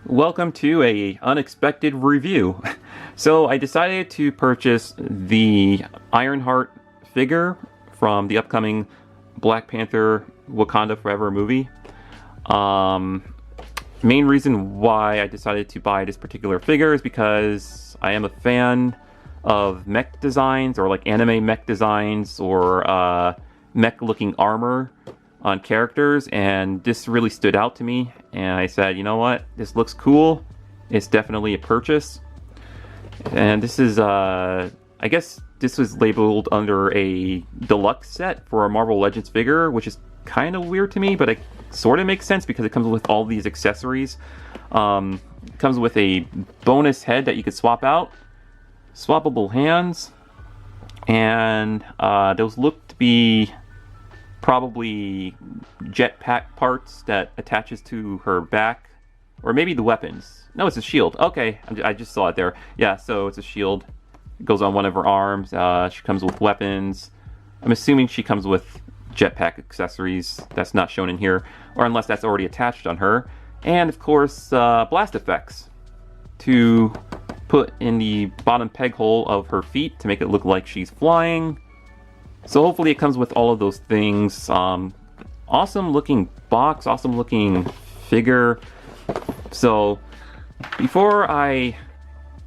Welcome to a unexpected review. So I decided to purchase the Ironheart figure from the upcoming Black Panther Wakanda Forever movie. Main reason why I decided to buy this particular figure is because I am a fan of mech designs, or like anime mech designs, or mech looking armor on characters, and this really stood out to me, and I said, you know what, this looks cool, it's definitely a purchase. And this is I guess this was labeled under a deluxe set for a Marvel Legends figure, which is kind of weird to me, but it sort of makes sense because it comes with all these accessories. It comes with a bonus head that you could swap out, swappable hands, and those look to be probably jetpack parts that attaches to her back, or maybe the weapons. No, it's a shield. Okay, I just saw it there. Yeah, so it's a shield. It goes on one of her arms. She comes with weapons. I'm assuming she comes with jetpack accessories. That's not shown in here, or unless that's already attached on her. And of course, blast effects to put in the bottom peg hole of her feet to make it look like she's flying. So hopefully it comes with all of those things. Awesome looking box, awesome looking figure. So before I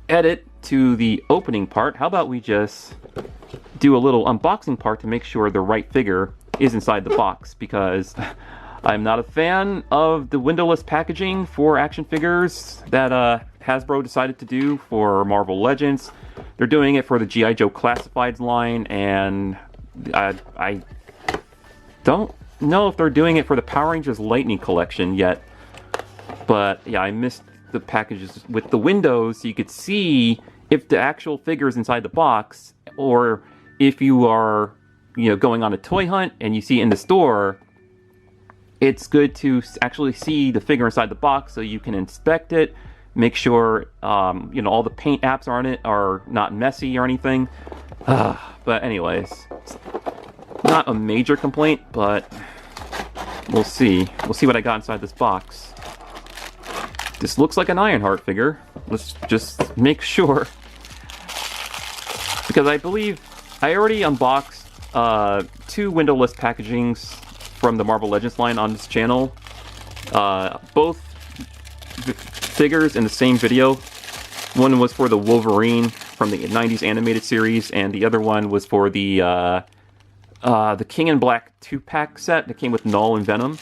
edit to the opening part, how about we just do a little unboxing part to make sure the right figure is inside the box, because I'm not a fan of the windowless packaging for action figures that Hasbro decided to do for Marvel Legends. They're doing it for the G.I. Joe Classifieds line, and I don't know if they're doing it for the Power Rangers Lightning Collection yet. But yeah, I missed the packages with the windows so you could see if the actual figure is inside the box, or if you are, going on a toy hunt and you see it in the store, it's good to actually see the figure inside the box so you can inspect it, make sure all the paint apps on it are not messy or anything. But anyways, not a major complaint, but we'll see. We'll see what I got inside this box. This looks like an Ironheart figure. Let's just make sure, because I believe I already unboxed 2 windowless packagings from the Marvel Legends line on this channel. Both figures in the same video. One was for the Wolverine from the 90s animated series, and the other one was for the King in Black 2-pack set that came with Null and Venom.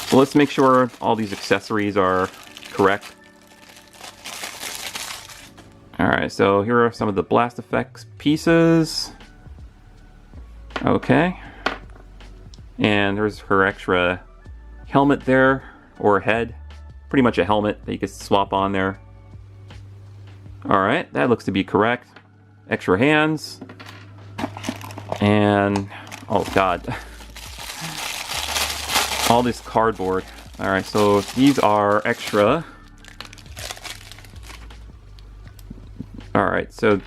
So let's make sure all these accessories are correct. Alright, so here are some of the blast effects pieces. Okay. And there's her extra helmet there, or head. Pretty much a helmet that you can swap on there. Alright, that looks to be correct. Extra hands. And, oh god. All this cardboard. Alright, so these are extra. Alright, so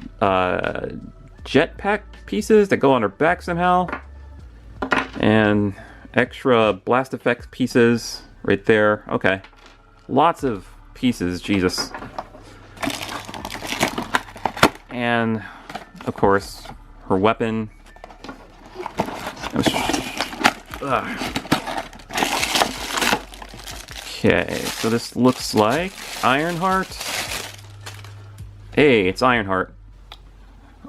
jetpack pieces that go on her back somehow. And extra blast effects pieces right there. Okay. Lots of pieces, Jesus. And, of course, her weapon. Okay, so this looks like Ironheart. Hey, it's Ironheart.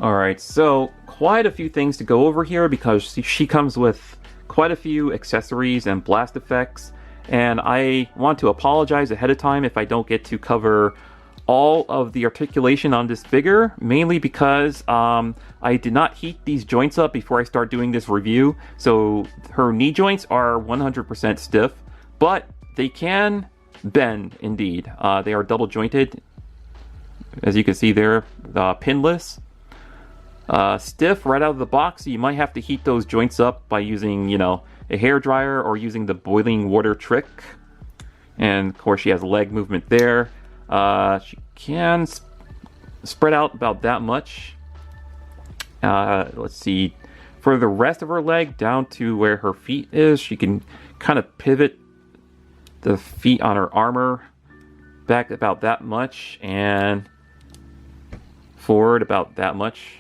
Alright, so quite a few things to go over here, because she comes with quite a few accessories and blast effects. And I want to apologize ahead of time if I don't get to cover all of the articulation on this figure, mainly because I did not heat these joints up before I start doing this review. So her knee joints are 100% stiff, but they can bend indeed. They are double jointed, as you can see there, pinless. Stiff right out of the box, so you might have to heat those joints up by using, a hair dryer or using the boiling water trick. And of course she has leg movement there. She can spread out about that much. Let's see, for the rest of her leg down to where her feet is, she can kind of pivot the feet on her armor back about that much, and forward about that much.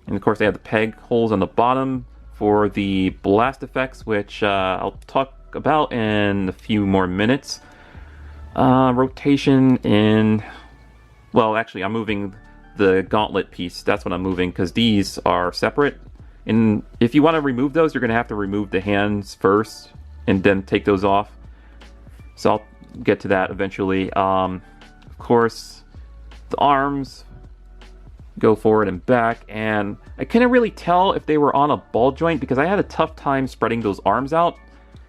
And of course they have the peg holes on the bottom for the blast effects, which I'll talk about in a few more minutes. Rotation in... Well, actually, I'm moving the gauntlet piece. That's what I'm moving, because these are separate. And if you want to remove those, you're going to have to remove the hands first and then take those off. So I'll get to that eventually. Of course, the arms go forward and back, and I couldn't really tell if they were on a ball joint because I had a tough time spreading those arms out,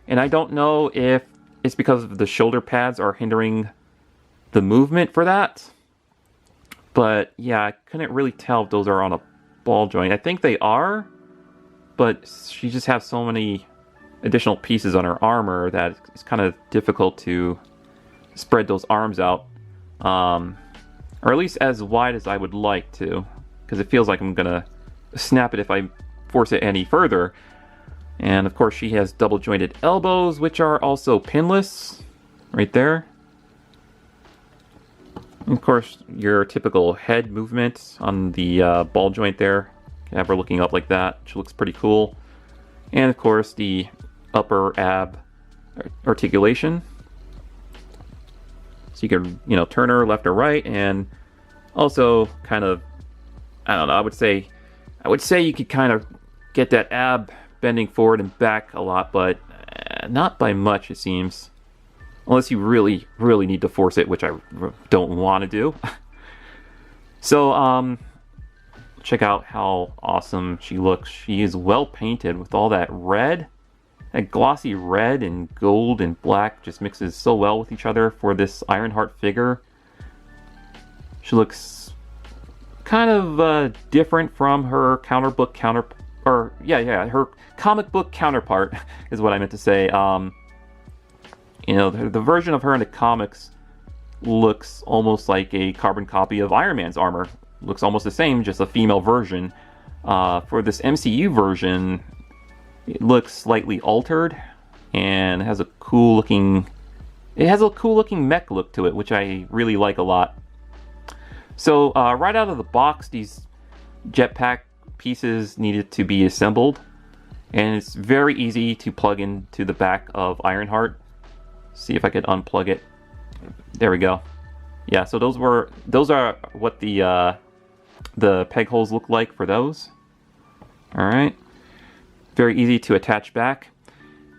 and I don't know if it's because the shoulder pads are hindering the movement for that. But yeah, I couldn't really tell if those are on a ball joint. I think they are, but she just has so many additional pieces on her armor that it's kind of difficult to spread those arms out. Or at least as wide as I would like to, because it feels like I'm gonna snap it if I force it any further. And of course she has double jointed elbows, which are also pinless, right there. And of course your typical head movement on the ball joint there. You have her looking up like that, which looks pretty cool. And of course the upper ab articulation. So you can, you know, turn her left or right, and also kind of, I don't know, I would say you could kind of get that ab bending forward and back a lot, but not by much, it seems. Unless you really, really need to force it, which I don't want to do. So, check out how awesome she looks. She is well painted with all that red. That glossy red and gold and black just mixes so well with each other for this Ironheart figure. She looks kind of different from her her comic book counterpart is what I meant to say. You know, the version of her in the comics looks almost like a carbon copy of Iron Man's armor. Looks almost the same, just a female version. For this MCU version, it looks slightly altered and has a cool looking mech look to it, which I really like a lot. So right out of the box, these jetpack pieces needed to be assembled, and it's very easy to plug into the back of Ironheart. See if I could unplug it. There we go. Yeah, so those are what the peg holes look like for those. All right. Very easy to attach back.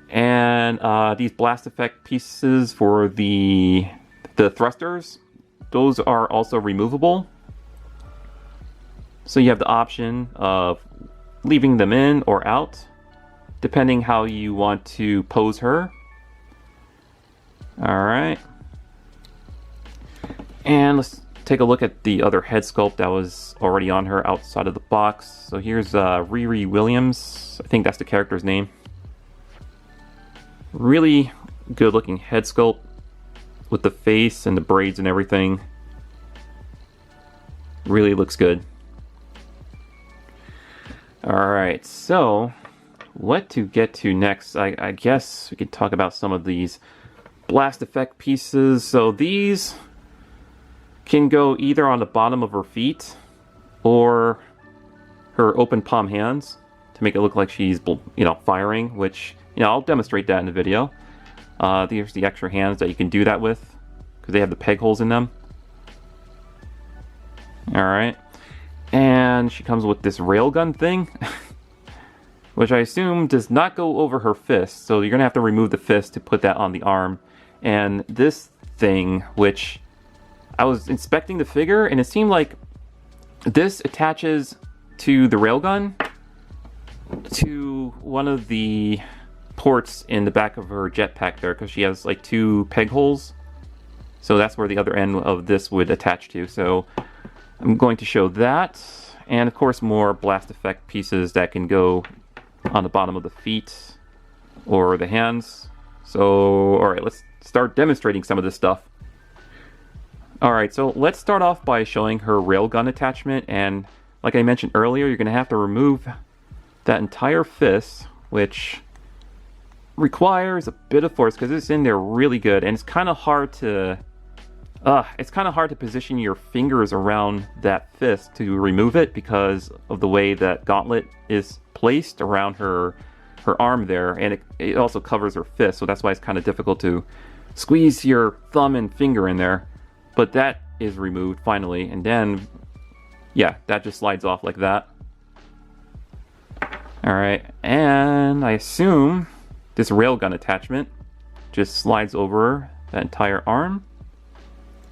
And these blast effect pieces for the thrusters, those are also removable. So you have the option of leaving them in or out, depending how you want to pose her. All right. And let's take a look at the other head sculpt that was already on her outside of the box. So here's Riri Williams. I think that's the character's name. Really good looking head sculpt with the face and the braids and everything. Really looks good. Alright, so what to get to next? I guess we could talk about some of these blast effect pieces. So these can go either on the bottom of her feet or her open palm hands to make it look like she's, you know, firing, which, you know, I'll demonstrate that in the video. There's the extra hands that you can do that with because they have the peg holes in them. Alright. And she comes with this railgun thing, which I assume does not go over her fist. So you're going to have to remove the fist to put that on the arm. And this thing, which I was inspecting the figure, and it seemed like this attaches to the railgun to one of the ports in the back of her jetpack there, because she has like 2 peg holes. So that's where the other end of this would attach to. So I'm going to show that, and of course more blast effect pieces that can go on the bottom of the feet or the hands. So, alright, let's start demonstrating some of this stuff. Alright, so let's start off by showing her railgun attachment, and like I mentioned earlier, you're going to have to remove that entire fist, which requires a bit of force because it's in there really good, and it's kind of hard to position your fingers around that fist to remove it because of the way that gauntlet is placed around her arm there, and it also covers her fist, so that's why it's kind of difficult to squeeze your thumb and finger in there. But that is removed finally, and then yeah, that just slides off like that. Alright, and I assume this railgun attachment just slides over that entire arm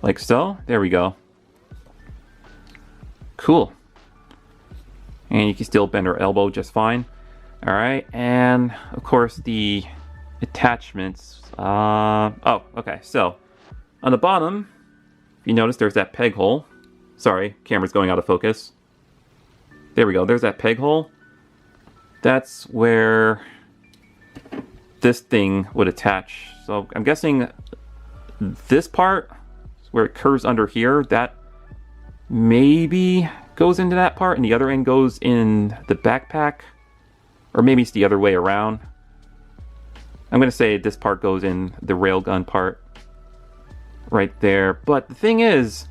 like so. There we go. Cool. And you can still bend her elbow just fine. Alright, and of course the attachments. Oh, okay, so on the bottom, if you notice, there's that peg hole. Sorry, camera's going out of focus. There we go, there's that peg hole. That's where this thing would attach. So I'm guessing this part, where it curves under here, that maybe goes into that part, and the other end goes in the backpack. Or maybe it's the other way around. I'm going to say this part goes in the railgun part. Right there. But the thing is,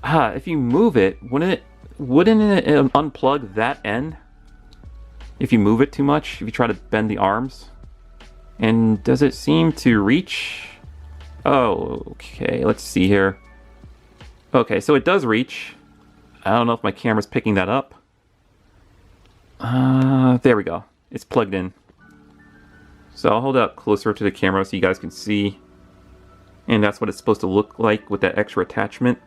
if you move it, wouldn't it unplug that end? If you move it too much, if you try to bend the arms? And does it seem to reach? Oh, okay, let's see here. Okay, so it does reach. I don't know if my camera's picking that up. There we go. It's plugged in. So I'll hold it up closer to the camera so you guys can see. And that's what it's supposed to look like with that extra attachment.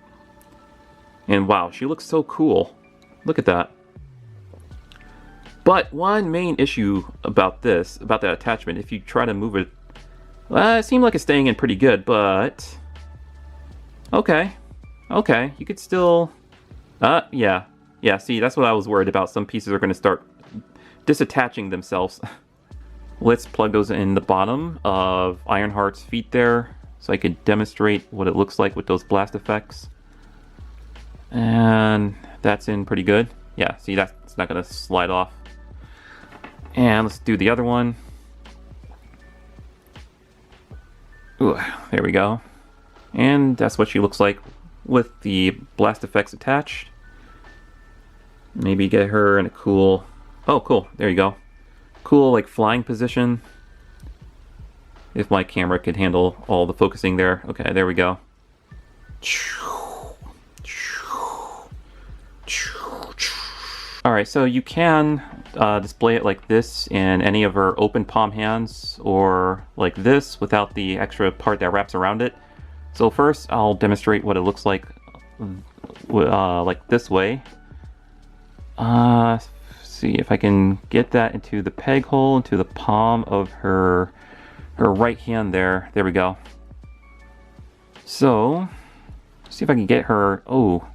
And wow, she looks so cool. Look at that. But one main issue about this, about that attachment, if you try to move it, it seemed like it's staying in pretty good, but okay, you could still, yeah, see, that's what I was worried about. Some pieces are going to start disattaching themselves. Let's plug those in the bottom of Ironheart's feet there, so I could demonstrate what it looks like with those blast effects. And that's in pretty good. Yeah, see, that's not going to slide off. And let's do the other one. Ooh, there we go. And that's what she looks like with the blast effects attached. Maybe get her in a cool... Oh, cool. There you go. Cool, like, flying position. If my camera could handle all the focusing there. Okay, there we go. Alright, so you can display it like this in any of her open palm hands, or like this without the extra part that wraps around it. So first I'll demonstrate what it looks like this way. See if I can get that into the peg hole, into the palm of her right hand there. There we go. So, see if I can get her... Oh,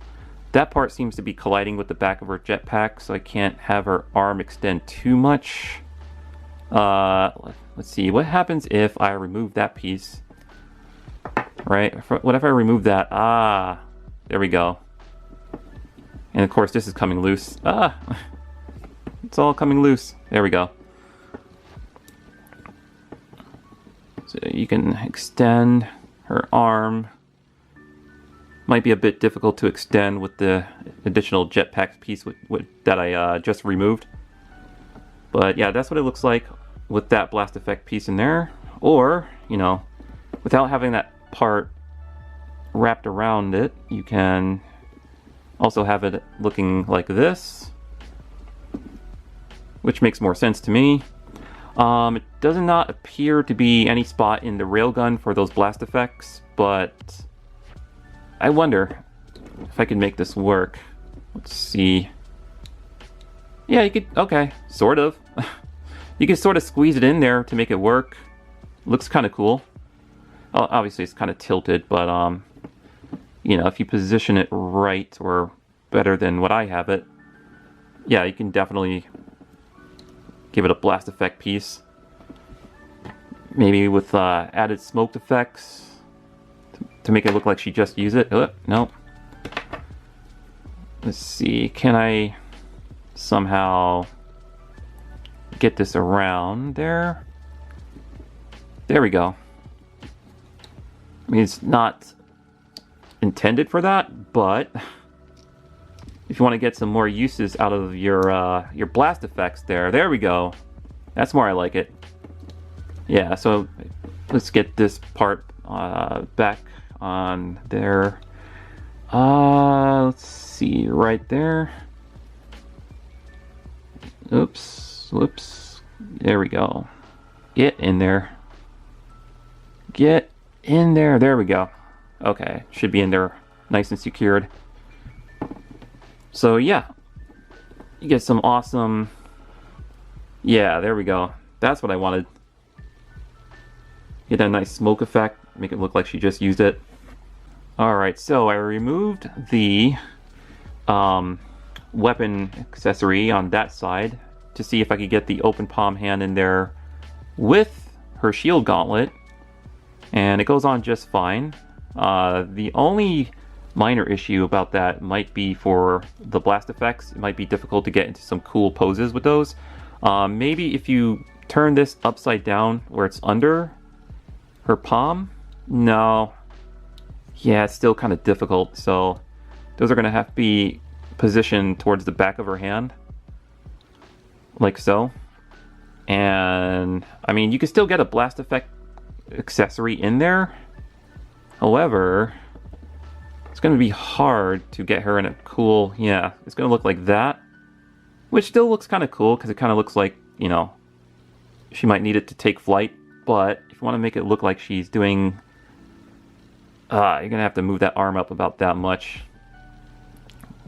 that part seems to be colliding with the back of her jetpack, so I can't have her arm extend too much. Let's see, what happens if I remove that piece? Right, what if I remove that? There we go. And of course this is coming loose. It's all coming loose. There we go. So you can extend her arm. Might be a bit difficult to extend with the additional jetpack piece that I just removed. But yeah, that's what it looks like with that blast effect piece in there. Or, you know, without having that part wrapped around it, you can also have it looking like this, which makes more sense to me. It does not appear to be any spot in the railgun for those blast effects, but I wonder if I can make this work. Let's see. Yeah, you could, okay, sort of. You can sort of squeeze it in there to make it work. Looks kind of cool. Obviously it's kind of tilted, but you know, if you position it right, or better than what I have it, yeah, you can definitely give it a blast effect piece. Maybe with added smoke effects to make it look like she just used it. Nope. Let's see, can I somehow get this around there? There we go. I mean, it's not intended for that, but if you want to get some more uses out of your blast effects there we go. That's more I like it. Yeah, so let's get this part back on there. Let's see, right there. Oops, whoops. There we go. Get in there. Get in there. There we go. Okay, should be in there nice and secured. So yeah, you get some awesome... Yeah, there we go. That's what I wanted. Get that nice smoke effect. Make it look like she just used it. Alright, so I removed the weapon accessory on that side to see if I could get the open palm hand in there with her shield gauntlet. And it goes on just fine. The only minor issue about that might be for the blast effects. It might be difficult to get into some cool poses with those. Maybe if you turn this upside down where it's under her palm. No. Yeah, it's still kind of difficult. So those are going to have to be positioned towards the back of her hand. Like so. And I mean, you can still get a blast effect accessory in there. However, it's going to be hard to get her in a cool... Yeah, it's going to look like that. Which still looks kind of cool because it kind of looks like, you know, she might need it to take flight. But if you want to make it look like she's doing... you're going to have to move that arm up about that much.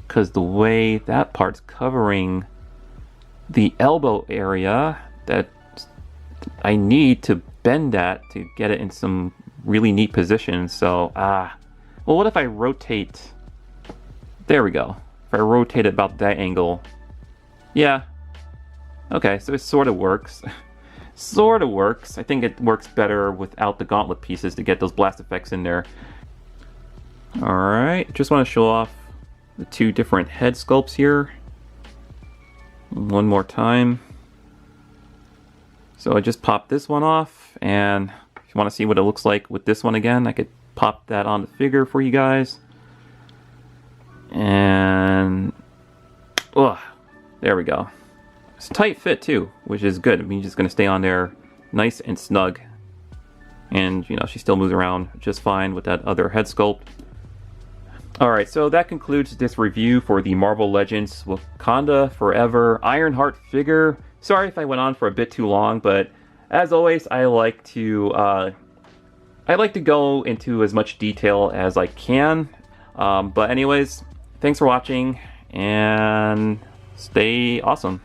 Because the way that part's covering the elbow area, that I need to bend that to get it in some really neat positions. So, well, what if I rotate? There we go. If I rotate it about that angle. Yeah. Okay, so it sort of works. Sort of works. I think it works better without the gauntlet pieces to get those blast effects in there. Alright, just want to show off the two different head sculpts here. One more time. So I just popped this one off, and if you want to see what it looks like with this one again, I could pop that on the figure for you guys. And there we go. It's a tight fit too, which is good. I mean, just going to stay on there nice and snug. And, you know, she still moves around just fine with that other head sculpt. Alright, so that concludes this review for the Marvel Legends Wakanda Forever Ironheart figure. Sorry if I went on for a bit too long, but as always, I like to go into as much detail as I can. But anyways, thanks for watching, and stay awesome.